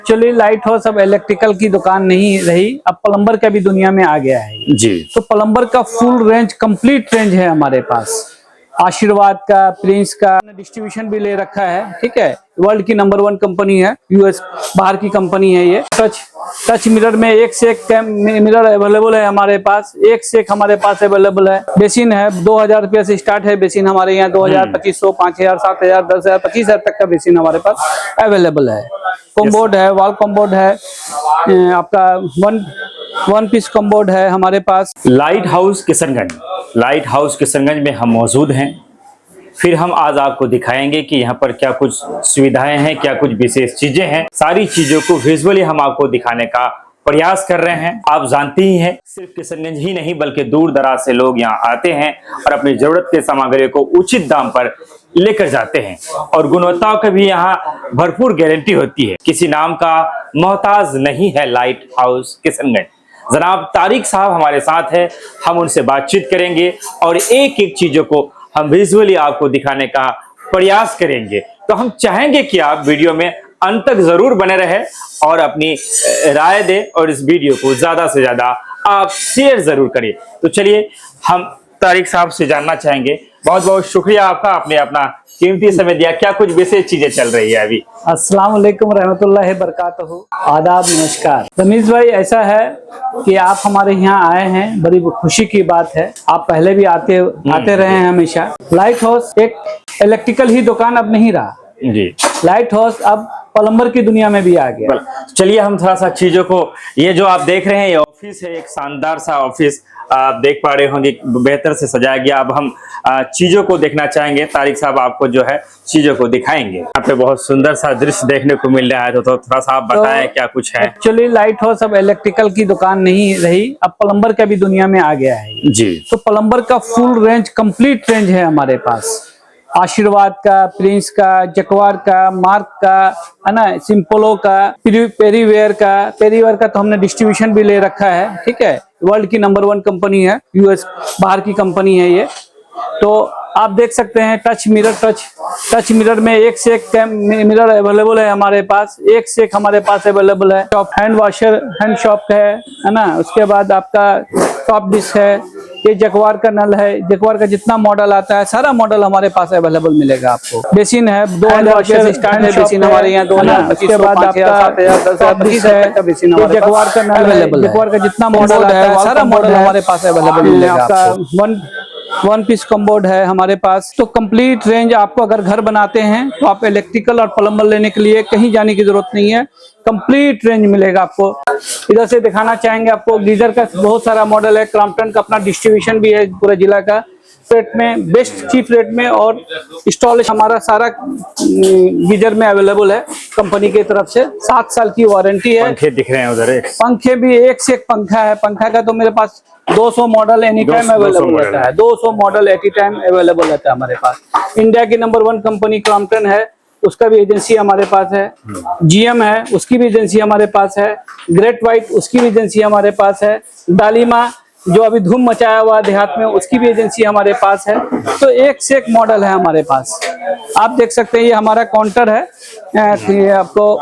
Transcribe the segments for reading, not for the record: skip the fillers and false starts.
Actually light house अब electrical की दुकान नहीं रही, अब प्लम्बर का भी दुनिया में आ गया है जी। तो प्लम्बर का फुल रेंज, कंप्लीट रेंज है हमारे पास। आशीर्वाद का, प्रिंस का डिस्ट्रीब्यूशन भी ले रखा है, ठीक है। वर्ल्ड की नंबर 1 कंपनी है, यूएस बाहर की कंपनी है ये। टच मिरर में एक से एक मिरर अवेलेबल है हमारे पास, एक से एक हमारे पास अवेलेबल है। बेसिन है 2000 रुपये से स्टार्ट है बेसिन हमारे यहाँ, 2000, 2500, 5000, 7000, 10,000, 25,000 तक का बेसिन हमारे पास अवेलेबल है। कॉम्बोर्ड है, वॉल कॉम्बोर्ड है, आपका वन पीस कॉम्बोर्ड है हमारे पास। लाइट हाउस किशनगंज में हम मौजूद हैं। फिर हम आज आपको दिखाएंगे कि यहाँ पर क्या कुछ सुविधाएं हैं, क्या कुछ विशेष चीजें हैं। सारी चीजों को विजुअली हम आपको दिखाने का प्रयास कर रहे हैं। आप जानते ही हैं, सिर्फ किशनगंज ही नहीं बल्कि दूर दराज से लोग यहाँ आते हैं और अपनी जरूरत के सामग्री को उचित दाम पर लेकर जाते हैं और गुणवत्ता की भी यहाँ भरपूर गारंटी होती है। किसी नाम का मोहताज नहीं है लाइट हाउस किशनगंज। जनाब तारिक साहब हमारे साथ है, हम उनसे बातचीत करेंगे और एक एक चीजों को हम विजुअली आपको दिखाने का प्रयास करेंगे। तो हम चाहेंगे कि आप वीडियो में अंत तक जरूर बने रहे और अपनी राय दें और इस वीडियो को ज्यादा से ज्यादा आप शेयर जरूर करें। तो चलिए हम तारिक साहब से जानना चाहेंगे। बहुत बहुत शुक्रिया आपका, आपने अपना कीमती समय दिया। क्या कुछ विशेष चीजें चल रही है अभी? अस्सलाम वालेकुम रहमतुल्लाहि बरकातहू। आदाब, नमस्कार। रमीज भाई, ऐसा है कि आप हमारे यहाँ आए हैं, बड़ी खुशी की बात है। आप पहले भी आते रहे हैं हमेशा। लाइट हाउस एक इलेक्ट्रिकल ही दुकान अब नहीं रहा जी। लाइट हाउस अब प्लम्बर की दुनिया में भी आ गया। चलिए हम थोड़ा सा चीजों को, ये जो आप देख रहे हैं ये ऑफिस है, एक शानदार सा ऑफिस आप देख पा रहे होंगे, बेहतर से सजाया गया। अब हम चीजों को देखना चाहेंगे। तारिक साहब आपको जो है चीजों को दिखाएंगे। यहाँ पे बहुत सुंदर सा दृश्य देखने को मिल रहा है, तो थोड़ा सा आप बताएं क्या कुछ है। एक्चुअली लाइट हाउस अब इलेक्ट्रिकल की दुकान नहीं रही, अब प्लम्बर का भी दुनिया में आ गया है जी। तो प्लम्बर का फुल रेंज, कंप्लीट रेंज है हमारे पास। आशीर्वाद का, प्रिंस का, जकवार का, मार्क का, है ना, सिंपलो का, पेरीवेयर का तो हमने डिस्ट्रीब्यूशन भी ले रखा है, ठीक है। वर्ल्ड की नंबर 1 कंपनी है, यूएस बाहर की कंपनी है ये। तो आप देख सकते हैं टच मिरर में एक से एक मिरर अवेलेबल है हमारे पास, एक से एक हमारे पास अवेलेबल है। Top hand washer, hand shop है ना। उसके बाद आपका टॉप डिश है, ये जगवार का नल है। जगवार का जितना मॉडल आता है सारा मॉडल हमारे पास अवेलेबल मिलेगा आपको। बेसिन है 2000 रुपये से स्टार्ट है बेसिन हमारे यहाँ, 2000, उसके बाद आपका 7000, 10,000 तक का बेसिन हमारे पास जगवार का नल अवेलेबल। जगवार का जितना मॉडल आता है सारा मॉडल हमारे पास अवेलेबल मिलेगा आपका। वन पीस कॉम्बोर्ड है हमारे पास। तो कंप्लीट रेंज आपको, अगर घर बनाते हैं तो आप इलेक्ट्रिकल और प्लम्बर लेने के लिए कहीं जाने की जरूरत नहीं है, कंप्लीट रेंज मिलेगा आपको। इधर से दिखाना चाहेंगे आपको, गीजर का बहुत सारा मॉडल है। क्रॉम्पटन का अपना डिस्ट्रीब्यूशन भी है पूरे जिला का, रेट में बेस्ट चीप रेट में, और इंस्टॉलेशन हमारा सारा गीजर में अवेलेबल है कंपनी की तरफ से। 7 साल की वारंटी है। पंखे दिख रहे हैं उधर, पंखे भी एक से एक पंखा है। पंखा का तो मेरे पास 200 मॉडल एनी टाइम अवेलेबल रहता है। 200 मॉडल एटी टाइम अवेलेबल रहता है हमारे पास। इंडिया की नंबर 1 कंपनी क्रॉम्पटन है, उसका भी एजेंसी हमारे पास है। जीएम है, उसकी भी एजेंसी हमारे पास है। ग्रेट व्हाइट, उसकी भी एजेंसी हमारे पास है। डालिमा जो अभी धूम मचाया हुआ देहात में, उसकी भी एजेंसी हमारे पास है। तो एक से एक मॉडल है हमारे पास। आप देख सकते हैं ये हमारा काउंटर है। आपको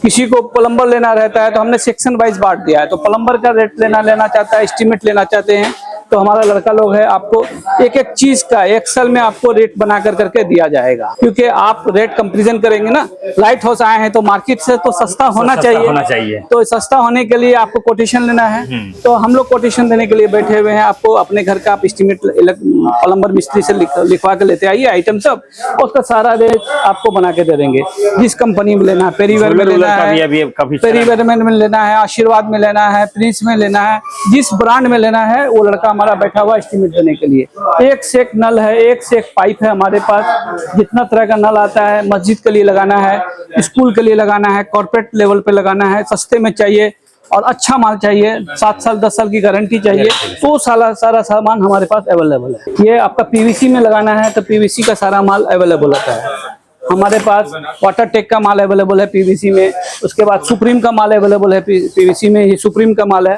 किसी को प्लम्बर लेना रहता है तो हमने सेक्शन वाइज बांट दिया है। तो प्लम्बर का रेट लेना चाहता है, एस्टीमेट लेना चाहते हैं तो हमारा लड़का लोग है, आपको एक एक चीज का एक्सेल में आपको रेट बना करके दिया जाएगा। क्योंकि आप रेट कंपैरिजन करेंगे ना, लाइट हाउस आए हैं तो मार्केट से तो सस्ता होना चाहिए। तो सस्ता होने के लिए आपको कोटेशन लेना है, तो हम लोग कोटेशन देने के लिए बैठे हुए हैं। आपको अपने घर का आप एस्टीमेट प्लम्बर मिस्त्री से लिखवा के लेते आइए आइटम सब, उसका सारा रेट आपको बना के दे देंगे। जिस कंपनी में लेना है, पेरीवेयर में लेना है, पेरीवेयर में लेना है, आशीर्वाद में लेना है, प्रिंस में लेना है, जिस ब्रांड में लेना है वो लड़का हमारा बैठा हुआ एस्टीमेट देने के लिए। एक से एक नल है, एक से एक पाइप है हमारे पास। जितना तरह का नल आता है, मस्जिद के लिए लगाना है, स्कूल के लिए लगाना है, कॉर्पोरेट लेवल पे लगाना है, सस्ते में चाहिए और अच्छा माल चाहिए, 7 साल 10 साल की गारंटी चाहिए, तो सारा सामान हमारे पास अवेलेबल है। ये आपका पीवीसी में लगाना है तो पीवीसी का सारा माल अवेलेबल होता है हमारे पास। वाटर टेक का माल अवेलेबल है पीवीसी में। उसके बाद सुप्रीम का माल अवेलेबल है पीवीसी में, ये सुप्रीम का माल है।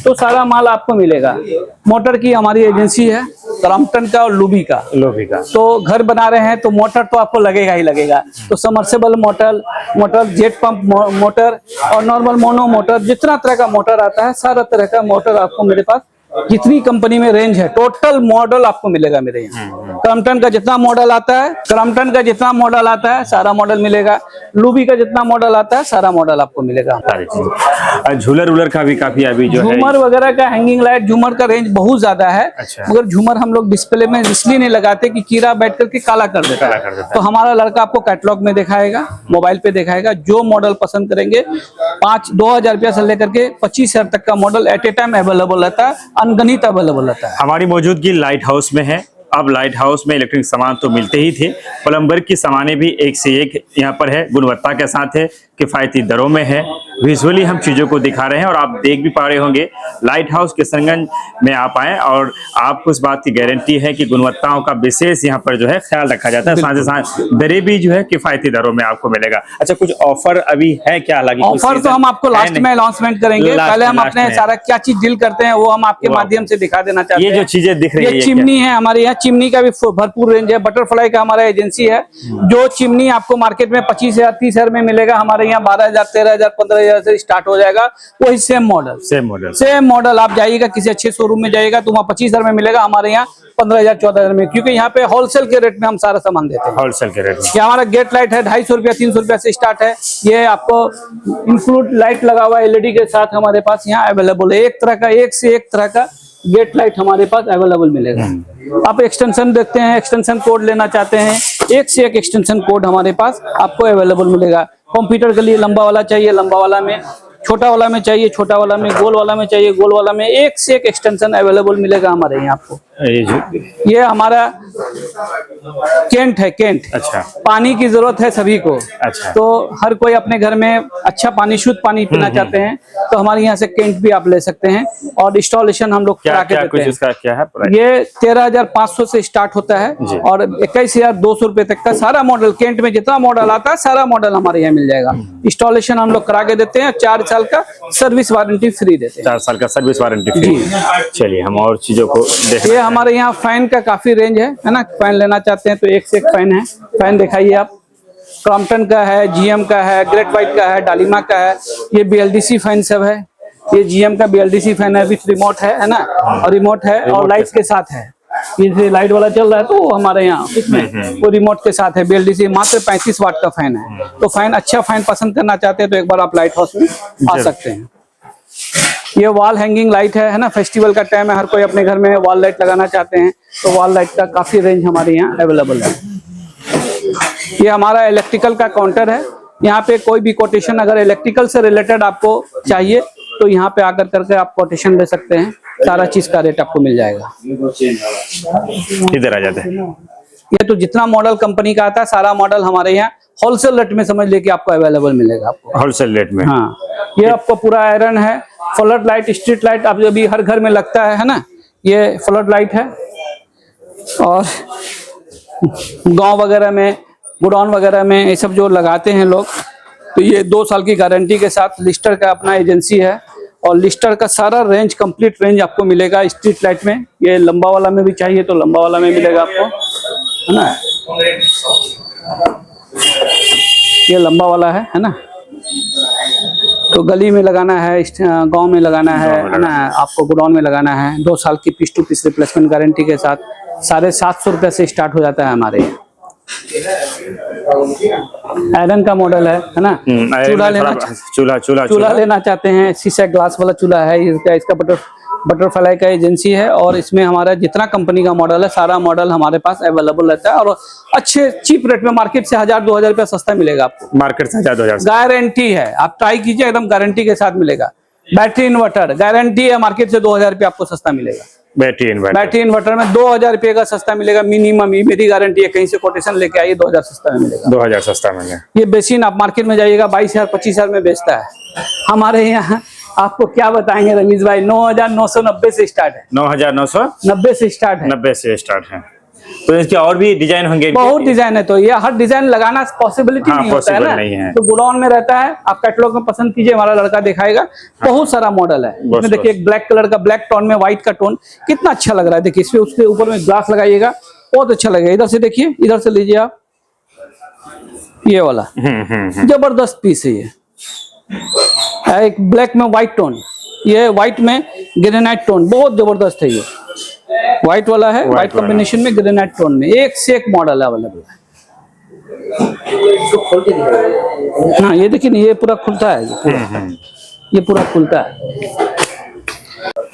तो सारा माल आपको मिलेगा। मोटर की हमारी एजेंसी है, क्रॉम्पटन का और लुबी का। लोभी का। तो घर बना रहे हैं तो मोटर तो आपको लगेगा ही लगेगा। तो submersible motor, jet pump motor और नॉर्मल मोनो मोटर, जितना तरह का मोटर आता है सारा तरह का मोटर आपको मेरे पास, जितनी कंपनी में रेंज है टोटल मॉडल आपको मिलेगा मेरे यहाँ। क्रॉम्पटन का जितना मॉडल आता है सारा मॉडल मिलेगा। लुबी का जितना मॉडल आता है सारा मॉडल आपको मिलेगा। सारी चीजें। और झूलर उलर का भी काफी अभी जो है, झूमर वगैरह का, हैंगिंग लाइट, झूमर का रेंज बहुत ज्यादा है। अच्छा। मगर झूमर हम लोग डिस्प्ले में इसलिए नहीं लगाते कि कीड़ा बैठ करके काला कर देता है। तो हमारा लड़का आपको कैटलॉग में दिखाएगा, मोबाइल पे दिखाएगा, जो मॉडल पसंद करेंगे 2,000 रुपया से लेकर के 25,000 तक का model at a time available रहता है, अनगणित अवेलेबल रहता है। हमारी मौजूदगी लाइट हाउस में है। अब लाइट हाउस में इलेक्ट्रिक सामान तो मिलते ही थे, प्लम्बर की सामानें भी एक से एक यहाँ पर है, गुणवत्ता के साथ है, किफायती दरों में है। विजुअली हम चीजों को दिखा रहे हैं और आप देख भी पा रहे होंगे। लाइट हाउस किशनगंज में आप आए और आपको इस बात की गारंटी है कि गुणवत्ताओं का विशेष यहाँ पर जो है ख्याल रखा जाता है, साथ ही साथ दरें भी जो है किफायती दरों में आपको मिलेगा। अच्छा, कुछ ऑफर अभी है क्या? हालांकि ऑफर तो हम आपको लास्ट में अनाउंसमेंट करेंगे, पहले हम अपने सारा क्या चीज डील करते हैं वो हम आपके माध्यम से दिखा देना चाहते हैं। ये जो चीजें दिख रही है, ये चिमनी है हमारे यहाँ, चिमनी का भी भरपूर रेंज है। बटरफ्लाई का हमारा एजेंसी है। जो चिमनी आपको मार्केट में 25,000 30,000 में मिलेगा, हमारे यहाँ 12,000 13,000 15,000 से स्टार्ट हो जाएगा। वही सेम मॉडल आप जाइएगा किसी अच्छे शोरूम में जाइएगा तो वहाँ 25,000 में मिलेगा, हमारे यहाँ 15,000 14,000 में, क्योंकि यहाँ पे होलसेल के रेट में हम सारा सामान देते हैं। होलसेल के रेट में ये हमारा गेट लाइट है 250 रुपया 300 रुपया से स्टार्ट है। ये आपको इंक्लूड लाइट लगा हुआ एलईडी के साथ हमारे पास यहाँ अवेलेबल है। एक से एक तरह का गेट लाइट हमारे पास अवेलेबल मिलेगा। आप एक्सटेंशन देखते हैं, एक्सटेंशन कोड लेना चाहते हैं, एक से एक एक्सटेंशन कोड हमारे पास आपको अवेलेबल मिलेगा। कंप्यूटर के लिए लंबा वाला चाहिए, लंबा वाला में, छोटा वाला में चाहिए, छोटा वाला में, गोल वाला में चाहिए, गोल वाला में, एक से एक एक्सटेंशन अवेलेबल मिलेगा हमारे यहाँ आपको। ये हमारा केंट है, केंट। अच्छा। पानी की जरूरत है सभी को। अच्छा। तो हर कोई अपने घर में अच्छा पानी, शुद्ध पानी पीना चाहते हैं तो हमारे यहाँ से केंट भी आप ले सकते हैं। और इंस्टॉलेशन हम लोग करा के देते हैं। इसका क्या है? ये 13,500 से स्टार्ट होता है और 21,200 रुपए तक का सारा मॉडल, केंट में जितना मॉडल आता है सारा मॉडल हमारे यहाँ मिल जाएगा। इंस्टॉलेशन हम लोग करा के देते हैं, 4 साल का सर्विस वारंटी फ्री देते हैं। 4 साल का सर्विस वारंटी फ्री। चलिए हम और चीजों को देख। ये हमारे यहाँ फैन का काफी रेंज है ना। फैन लेना चाहते हैं तो एक से एक फैन है। फैन दिखाइए आप, क्रॉम्पटन का है, जीएम का है, ग्रेट व्हाइट का है, डालिमा का है। ये BLDC फैन सब है। ये जीएम का BLDC फैन है, विथ रिमोट है ना, और रिमोट है और लाइट के साथ है। ये लाइट वाला चल रहा है तो हमारे यहाँ इसमें वो रिमोट के साथ है। BLDC मात्र 35 वाट का फैन है। तो फैन, अच्छा फैन पसंद करना चाहते हैं तो एक बार आप लाइट हाउस में आ सकते हैं। ये वॉल हैंगिंग लाइट है ना। फेस्टिवल का टाइम है, हर कोई अपने घर में वॉल लाइट लगाना चाहते हैं तो वॉल लाइट का काफी रेंज हमारे यहाँ अवेलेबल है। ये हमारा इलेक्ट्रिकल का काउंटर है। यहाँ पे कोई भी कोटेशन अगर इलेक्ट्रिकल से रिलेटेड आपको चाहिए तो यहाँ पे आकर करके आप कोटेशन ले सकते हैं। सारा चीज का रेट आपको मिल जाएगा। इधर आ जाते हैं। ये तो जितना मॉडल कंपनी का आता है सारा मॉडल हमारे यहाँ होलसेल रेट में समझ ले कि आपको अवेलेबल मिलेगा आपको होलसेल रेट में। हाँ, ये आपको पूरा आयरन है। फ्लड लाइट, स्ट्रीट लाइट अब अभी हर घर में लगता है ना। ये फ्लड लाइट है और गांव वगैरह में, गोडाउन वगैरह में ये सब जो लगाते हैं लोग, तो ये 2 साल की गारंटी के साथ लिस्टर का अपना एजेंसी है और लिस्टर का सारा रेंज, कंप्लीट रेंज आपको मिलेगा स्ट्रीट लाइट में। ये लंबा वाला में भी चाहिए तो लंबा वाला में मिलेगा आपको, है ना। ये लंबा वाला है ना। तो गली में लगाना है, गांव में लगाना है ना, आपको गोडाउन में लगाना है। 2 साल की piece to piece replacement guarantee के साथ 750 रुपए से स्टार्ट हो जाता है हमारे यहाँ। आयरन का मॉडल है ना। चूल्हा लेना चाहते हैं, शीशा ग्लास वाला चूल्हा है। इसका बटरफ्लाई का एजेंसी है और इसमें हमारा जितना कंपनी का मॉडल है सारा मॉडल हमारे पास अवेलेबल रहता है और अच्छे चीप रेट में, मार्केट से 1,000-2,000 रुपया सस्ता मिलेगा आपको। मार्केट से 1,000-2,000 गारंटी है, आप ट्राई कीजिए, एकदम गारंटी के साथ मिलेगा। बैटरी इन्वर्टर गारंटी है, मार्केट से 2,000 रुपया आपको सस्ता मिलेगा। बैटरी इन्वर्टर में 2,000 रुपये का सस्ता मिलेगा मिनिमम। ये मेरी गारंटी है, कहीं से कोटेशन लेके आइए 2,000 सस्ता में मिलेगा। 2,000 सस्ता मिलेगा। ये बेसिन आप मार्केट में जाइएगा 22,000 25,000 में बेचता है। हमारे यहाँ आपको क्या बताएंगे रमेश भाई, 9,990 से स्टार्ट है। 9,990 से स्टार्ट है। 90 से स्टार्ट है। तो इसके और भी डिजाइन होंगे? बहुत डिजाइन है, तो ये हर डिजाइन लगाना पॉसिबिलिटी हाँ, नहीं होता है possible ना, नहीं है। तो गोडाउन में रहता है, आप कैटलॉग में पसंद कीजिए, हमारा लड़का दिखाएगा। बहुत सारा मॉडल है इसमें। देखिए एक ब्लैक कलर का, ब्लैक टोन में व्हाइट का टोन कितना अच्छा लग रहा है। देखिए इसमें उसके ऊपर में ग्लास लगाइएगा, बहुत अच्छा लगेगा। इधर से देखिए, इधर से लीजिए आप, ये वाला जबरदस्त पीस है ये। एक ब्लैक में व्हाइट टोन, ये व्हाइट में ग्रेनाइट टोन, बहुत जबरदस्त है ये। व्हाइट वाला है, व्हाइट कॉम्बिनेशन में ग्रेनाइट टोन में, एक से एक मॉडल अवेलेबल है। हाँ ये देखिए ना, ये पूरा खुलता है, ये पूरा खुलता है।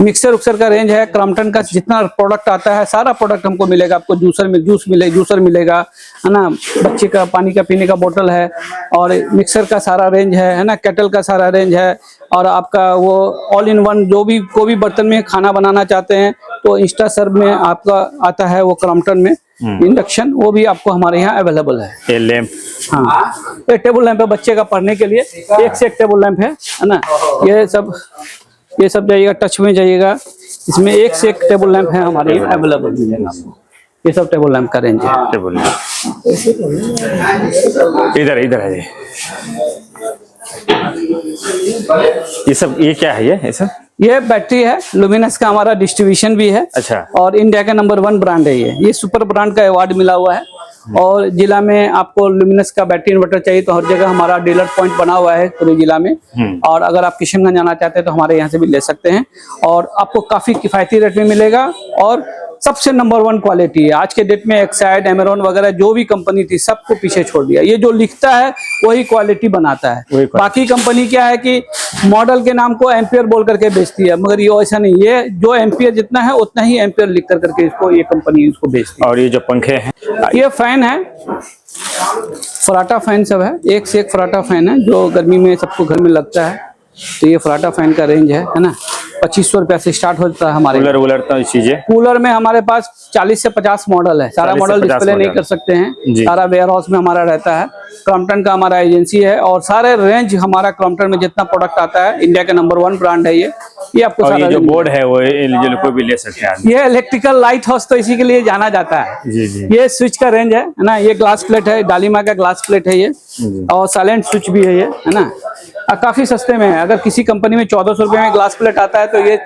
मिक्सर उक्सर का रेंज है, क्रॉम्पटन का जितना प्रोडक्ट आता है सारा प्रोडक्ट हमको मिलेगा। आपको जूसर में जूसर मिलेगा, है ना, बच्चे का पानी का पीने का बोतल है, और मिक्सर का सारा रेंज है ना, केटल का सारा रेंज है, और आपका वो ऑल इन वन जो भी कोई भी बर्तन में खाना बनाना चाहते हैं तो इंस्टा सर्व में आपका आता है वो क्रॉम्पटन में इंडक्शन, वो भी आपको हमारे यहाँ अवेलेबल है। ये लैंप, हाँ ये टेबल लैंप है बच्चे का पढ़ने के लिए, एक से एक टेबल लैंप है ना। ये सब जाइएगा, टच में जाइएगा, इसमें एक से एक टेबल लैंप है हमारे यहाँ अवेलेबल मिलेगा आपको। ये सब टेबल लैंप का रेंज है। टेबल लैंप इधर है ये सब, ये क्या है ये सब? ये बैटरी है, लुमिनस का हमारा डिस्ट्रीब्यूशन भी है। अच्छा। और इंडिया का नंबर 1 ब्रांड है ये सुपर ब्रांड का अवार्ड मिला हुआ है। और जिला में आपको लुमिनस का बैटरी इन्वर्टर चाहिए तो हर जगह हमारा डीलर पॉइंट बना हुआ है पूरे जिला में। और अगर आप किशनगंज जाना चाहते हैं तो हमारे यहाँ से भी ले सकते हैं, और आपको काफी किफायती रेट में मिलेगा, और सबसे नंबर 1 क्वालिटी है। आज के डेट में एक्साइड, एमेरॉन वगैरह जो भी कंपनी थी सबको पीछे छोड़ दिया। ये जो लिखता है वही क्वालिटी बनाता है। बाकी कंपनी क्या है कि मॉडल के नाम को एम्पियर बोल करके बेचती है, मगर ये ऐसा नहीं, ये जो एम्पियर जितना है उतना ही एम्पियर लिख कर करके इसको ये कंपनी इसको बेचती है। और ये जो पंखे हैं, ये फैन है, फराटा फैन सब है, एक से एक फराटा फैन है जो गर्मी में सबको घर में लगता है। तो ये फराटा फैन का रेंज है ना, 2500 रुपया से स्टार्ट होता है हमारे। कूलर तो चीजें, कूलर में हमारे पास 40 से 50 मॉडल है, सारा मॉडल डिस्प्ले नहीं कर सकते हैं, सारा वेयर हाउस में हमारा रहता है। क्रॉम्पटन का हमारा एजेंसी है, और सारे रेंज हमारा क्रॉम्पटन में जितना प्रोडक्ट आता है, इंडिया का नंबर 1 ब्रांड है ये आपको सारा। ये जो बोर्ड है वो एलिजिबल कोई भी ले सकते हैं। ये इलेक्ट्रिकल लाइट हाउस तो इसी के लिए जाना जाता है। जी। ये स्विच का रेंज है ना, ये ग्लास प्लेट है, डालिमा का ग्लास प्लेट है ये, और साइलेंट स्विच भी है ये, है ना। काफी सस्ते में है, अगर किसी कंपनी में 1400 रुपए में ग्लास प्लेट आता है तो ये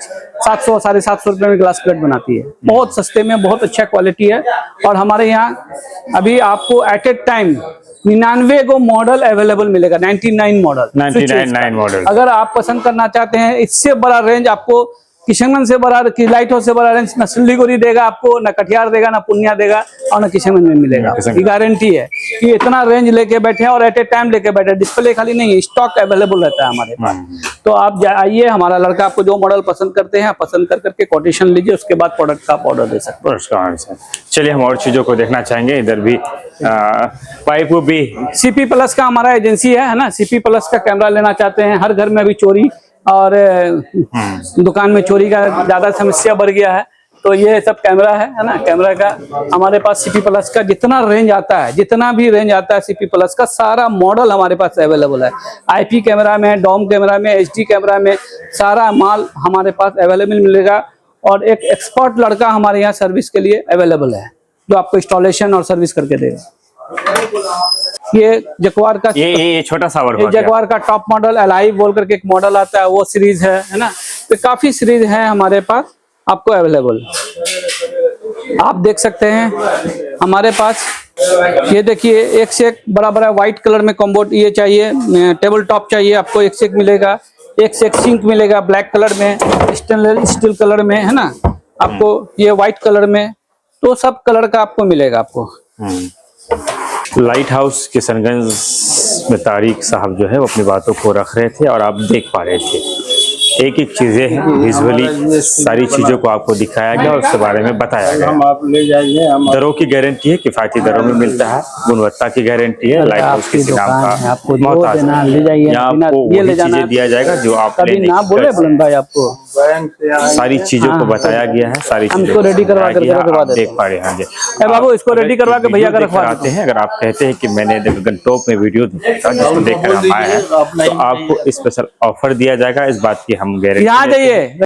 700 साढ़े 700 रुपए में ग्लास प्लेट बनाती है। बहुत सस्ते में, बहुत अच्छा क्वालिटी है। और हमारे यहाँ अभी आपको एट ए टाइम 99 को मॉडल अवेलेबल मिलेगा, 99 मॉडल। अगर आप पसंद करना चाहते हैं इससे बड़ा रेंज, आपको किशनगंज से बड़ा, लाइट हाउस से बड़ा रेंज न सिल्लीगुड़ी देगा आपको, न कटिहार देगा, न पूर्णिया देगा, और न किशनगंज में मिलेगा। ये गारंटी है कि इतना रेंज लेके बैठे हैं और एट ए टाइम लेके बैठे। डिस्प्ले खाली नहीं, स्टॉक अवेलेबल रहता है हमारे पास। तो आप आइए, हमारा लड़का आपको जो मॉडल पसंद करते हैं पसंद कर करके कोटेशन लीजिए, उसके बाद प्रोडक्ट का आप ऑर्डर दे सकते हैं। चलिए हम और चीजों को देखना चाहेंगे। इधर भी पाइप भी सीपी प्लस का हमारा एजेंसी है ना। सीपी प्लस का कैमरा लेना चाहते हैं, हर घर में अभी चोरी और दुकान में चोरी का ज्यादा समस्या बढ़ गया है, तो ये सब कैमरा है ना। कैमरा का हमारे पास सीपी प्लस का जितना रेंज आता है, जितना भी रेंज आता है सीपी प्लस का सारा मॉडल हमारे पास अवेलेबल है। आईपी कैमरा में, डॉम कैमरा में, एचडी कैमरा में, सारा माल हमारे पास अवेलेबल मिलेगा। और एक एक्सपर्ट लड़का हमारे यहाँ सर्विस के लिए अवेलेबल है जो आपको इंस्टॉलेशन और सर्विस करके देगा। ये जगवार का, ये छोटा सा जगवार का टॉप मॉडल अलाइव बोल करके एक मॉडल आता है, वो सीरीज है ना। तो काफी सीरीज है हमारे पास आपको अवेलेबल, आप देख सकते हैं हमारे पास। ये देखिए एक से एक बड़ा बड़ा व्हाइट कलर में कॉम्बो, ये चाहिए टेबल टॉप चाहिए आपको, एक से एक मिलेगा। एक से एक सिंक मिलेगा ब्लैक कलर में, स्टेनलेस स्टील कलर में, है ना। आपको ये व्हाइट कलर में, तो सब कलर का आपको मिलेगा आपको। लाइट हाउस किशनगंज में तारिक साहब जो है वो अपनी बातों को रख रहे थे और आप देख पा रहे थे। एक एक चीजें हैं, विजुअली सारी चीजों को आपको दिखाया गया और उसके बारे में बताया गया। हम आप ले जाइए, हम दरों की गारंटी है, किफायती दरों में मिलता है, गुणवत्ता की गारंटी है। लाइट हाउस किसी नाम का मोहताज है, यहाँ आपको वही चीजें दिया जाएगा जो आप लेने ना बोले बुलंद भाई, आपको सारी चीजों को बताया गया है। सारी चीजों रेडी करवा कर देख पा रहे हैं। बाबू इसको रेडी करवा के भैया का रखवाते हैं। अगर आप कहते हैं कि मैंने गनटॉप में वीडियो देखा जिसको देखकर हम आए हैं, तो आपको स्पेशल ऑफर दिया जाएगा। इस बात की हम गारंटी यहाँ जाइए।